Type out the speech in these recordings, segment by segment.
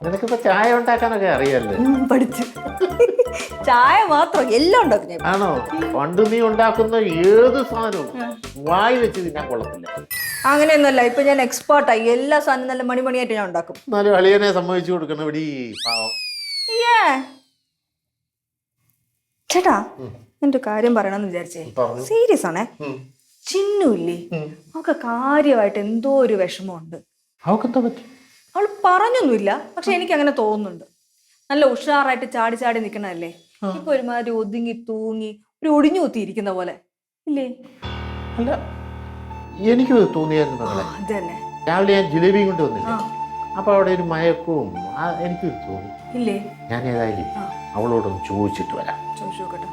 നിനക്കിപ്പോ ചായ ഉണ്ടാക്കാനൊക്കെ അറിയാല്ലേ? പഠിച്ചു. ചായ മാത്രം എല്ലാം ഉണ്ടാക്കും. ആണോ? പണ്ട് നീ ഉണ്ടാക്കുന്ന ഏത് സാധനവും വായി വെച്ച് തിന്നാൻ കൊള്ളത്തില്ല. അങ്ങനെയൊന്നുമല്ല, ഇപ്പൊ ഞാൻ എക്സ്പേർട്ടായി. എല്ലാ സാധനവും നല്ല മണിമണിയായിട്ട് ഞാൻ ഉണ്ടാക്കും. എന്നാലും അളിയനെ സമ്മതിച്ചു കൊടുക്കണം ഇവിടെ പാവം. ചേട്ടാ, എന്റെ കാര്യം പറയണമെന്ന് വിചാരിച്ചേ. സീരിയസ് ആണേ. ചിന്നുല്ലേ, അവൾക്ക് കാര്യമായിട്ട് എന്തോ ഒരു വിഷമമുണ്ട്. അവക്കെന്താ പറ്റി? അവൾ പറഞ്ഞൊന്നുമില്ല, പക്ഷെ എനിക്ക് അങ്ങനെ തോന്നുന്നുണ്ട്. നല്ല ഉഷാറായിട്ട് ചാടി ചാടി നിൽക്കണല്ലേ, ഇപ്പൊ ഒരുമാതിരി ഒതുങ്ങി തൂങ്ങി ഒരു ഒടിഞ്ഞു കുത്തിയിരിക്കുന്ന പോലെ ഇല്ലേ? അല്ല, എനിക്ക് തോന്നിയായിരുന്നു മകളെ. അതന്നെ, രാവിലെ ഞാൻ ജിലേബിയും കൊണ്ട് വന്നില്ല, അപ്പൊ അവിടെ ഒരു മയക്കവും എനിക്ക് തോന്നി ഇല്ലേ? ഞാൻ ഏതായാലും അവളോടൊന്ന് ചോദിച്ചിട്ട് വരാം. ചോദിച്ചു നോക്കട്ടെ.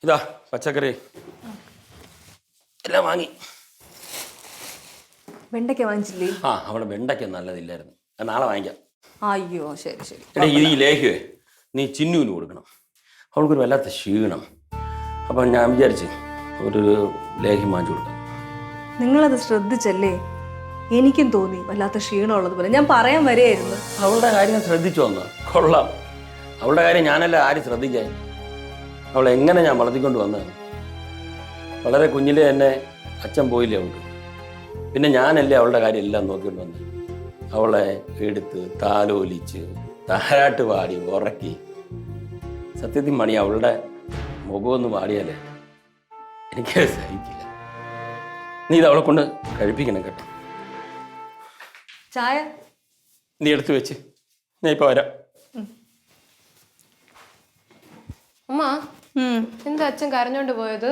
ഇതാ പച്ചക്കറി എല്ലാം വാങ്ങി. വെണ്ടയ്ക്ക വാങ്ങിച്ചില്ലേ? അവിടെ വെണ്ടയ്ക്ക നല്ലതില്ലായിരുന്നു, നാളെ വാങ്ങിക്കാം. അയ്യോ ശരി ശരി. എടേ, ഈ ലേഹ്യേ നീ ചിന്നുവിന് കൊടുക്കണം. അവൾക്കൊരു വല്ലാത്ത ക്ഷീണം. അപ്പം ഞാൻ വിചാരിച്ച് ഒരു ലേഹ്യം വാങ്ങിച്ചു കൊടുക്കാം. നിങ്ങളത് ശ്രദ്ധിച്ചല്ലേ? എനിക്കും തോന്നി വല്ലാത്ത ക്ഷീണമുള്ളതുപോലെ. ഞാൻ പറയാൻ വരെയായിരുന്നു. അവളുടെ കാര്യം ശ്രദ്ധിച്ചു വന്നു, കൊള്ളാം. അവളുടെ കാര്യം ഞാനല്ല ആരും ശ്രദ്ധിക്കാൻ. അവളെ എങ്ങനെ ഞാൻ വളർത്തിക്കൊണ്ട് വന്നത്. വളരെ കുഞ്ഞിലെ എന്നെ അച്ഛൻ പോയില്ലേ അവൾക്ക്. പിന്നെ ഞാനല്ലേ അവളുടെ കാര്യം എല്ലാം നോക്കിക്കൊണ്ട് വന്നത്. അവളെ എടുത്ത് താലോലിച്ച് താരാട്ട് പാടി ഉറക്കി. സത്യത്തിൽ മണി, അവളുടെ മുഖമൊന്ന് പാടിയാലേ എനിക്ക് സഹിക്കില്ല. നീ ഇത് അവളെ കൊണ്ട് കഴിപ്പിക്കണം കേട്ടോ. ചായ നീ എടുത്തു വെച്ച് ഞാൻ ഇപ്പൊ വരാം. അമ്മ, എന്താ അച്ഛൻ കരഞ്ഞോണ്ട് പോയത്?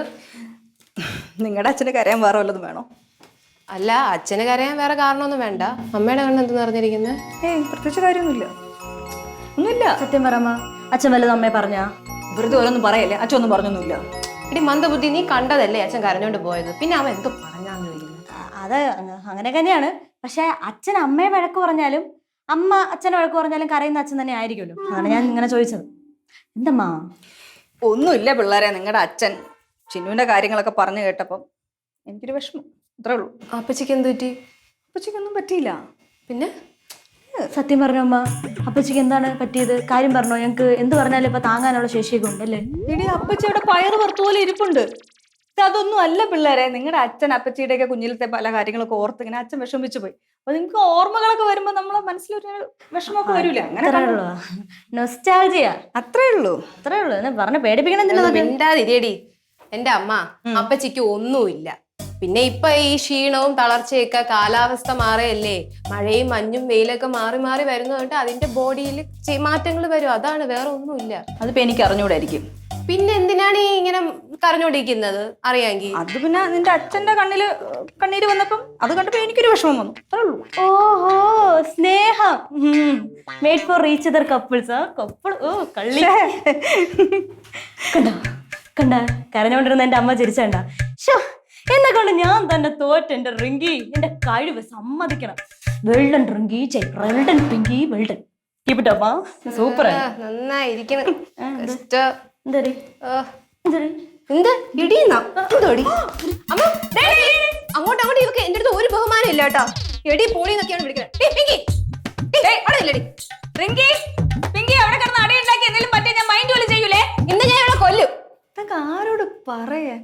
നിങ്ങളുടെ അച്ഛന് കരയാൻ വേറെ വല്ലതും വേണോ? അല്ല, അച്ഛന് കരയാൻ വേറെ കാരണമൊന്നും വേണ്ട. അമ്മയുടെ കണ്ണ് എന്ത് നിറഞ്ഞിരിക്കുന്നത്? പ്രത്യേകിച്ച് കാര്യമൊന്നുമില്ല. ഒന്നുമില്ല. സത്യം പറമ്മ, അച്ഛൻ വല്ലതും അമ്മയെ പറഞ്ഞാ? വെറുതെ ഓരോന്നും പറയല്ലേ, അച്ഛൻ ഒന്നും പറഞ്ഞൊന്നുമില്ല. ഇടി മന്ദബുദ്ധി, നീ കണ്ടതല്ലേ അച്ഛൻ കരഞ്ഞോണ്ട് പോയത്. പിന്നെ അവൻ എന്തോ പറഞ്ഞാന്ന് ചോദിക്കുന്നത്. അത് അങ്ങനെ തന്നെയാണ്. പക്ഷെ അച്ഛൻ അമ്മയെ വഴക്ക് പറഞ്ഞാലും അമ്മ അച്ഛനെ വഴക്ക് പറഞ്ഞാലും കരയുന്ന അച്ഛൻ തന്നെ ആയിരിക്കുമല്ലോ. അതാണ് ഞാൻ ഇങ്ങനെ ചോദിച്ചത്. എന്തമ്മാ? ഒന്നുമില്ല പിള്ളേരെ, നിങ്ങളുടെ അച്ഛൻ ചിന്നുവിന്റെ കാര്യങ്ങളൊക്കെ പറഞ്ഞു കേട്ടപ്പം എനിക്കൊരു വിഷമം, അത്രേ ഉള്ളൂ. അപ്പച്ചിക്ക് എന്ത് പറ്റി? അപ്പച്ചിക്കൊന്നും പറ്റിയില്ല. പിന്നെ സത്യം പറഞ്ഞോ അമ്മ, അപ്പച്ചിക്ക് എന്താണ് പറ്റിയത്? കാര്യം പറഞ്ഞോ. ഞങ്ങൾക്ക് എന്ത് പറഞ്ഞാലും ഇപ്പൊ താങ്ങാനുള്ള ശേഷിയൊക്കെ ഉണ്ടല്ലേ? ഇനി അപ്പച്ചി അവിടെ പയറ് പുറത്തുപോലെ ഇരിപ്പുണ്ട്. അതൊന്നും അല്ല പിള്ളേരെ, നിങ്ങളുടെ അച്ഛൻ അപ്പച്ചിയുടെ ഒക്കെ കുഞ്ഞിലത്തെ പല കാര്യങ്ങളൊക്കെ ഓർത്ത് ഇങ്ങനെ അച്ഛൻ വിഷമിച്ചു പോയി. അപ്പൊ നിങ്ങൾക്ക് ഓർമ്മകളൊക്കെ വരുമ്പോ നമ്മളെ മനസ്സിലൊരു വിഷമമൊക്കെ വരൂല. അങ്ങനെ നൊസ്റ്റാൾജിയ. അത്രേ ഉള്ളൂ. അത്രേ ഉള്ളൂ. പറഞ്ഞ പേടിപ്പിക്കണം. മിണ്ടാതിരിയടി. എന്റെ അമ്മ, അപ്പച്ചിക്ക് ഒന്നുമില്ല. പിന്നെ ഇപ്പൊ ഈ ക്ഷീണവും തളർച്ചയൊക്കെ കാലാവസ്ഥ മാറിയല്ലേ, മഴയും മഞ്ഞും വെയിലൊക്കെ മാറി മാറി വരുന്നതുകൊണ്ട് അതിന്റെ ബോഡിയിൽ മാറ്റങ്ങൾ വരും. അതാണ്, വേറെ ഒന്നുമില്ല. അതിപ്പോ എനിക്ക് അറിഞ്ഞൂടായിരിക്കും. പിന്നെ എന്തിനാണ് ഈ ഇങ്ങനെ കരഞ്ഞോണ്ടിരിക്കുന്നത്? അറിയാമെങ്കിൽ അത് പിന്നെ നിന്റെ അച്ഛന്റെ കണ്ണീര് വന്നപ്പം അത് കണ്ടപ്പോ എനിക്കൊരു വിഷമം വന്നു, അത്രേ ഉള്ളൂ. ഓഹോ, സ്നേഹം. Made for each other couples. Couple. ഓ കള്ളി. കണ്ട കണ്ട കരഞ്ഞോണ്ടിരുന്ന എന്റെ അമ്മ ചിരിച്ചണ്ട. എന്നെ കൊണ്ട് ഞാൻ തന്നെ തോറ്റ്. എന്റെ റിങ്കി, എന്റെ കഴിവ് സമ്മതിക്കണം. Well done Rinki, well done Pinki, well done. കീപ്പിട്ടപ്പാ, സൂപ്പർ. നന്നായിരിക്കണം. അങ്ങോട്ട് അങ്ങോട്ട് ഇവക്ക് എന്റെ അടുത്ത് ഒരു ബഹുമാനം ഇല്ല കേട്ടോ. എടി പോളി എന്നൊക്കെയാണ് വിളിക്കുന്നത്. ഇന്ന് ഞാൻ ഇവിടെ കൊല്ലും. ആരോട് പറയാ?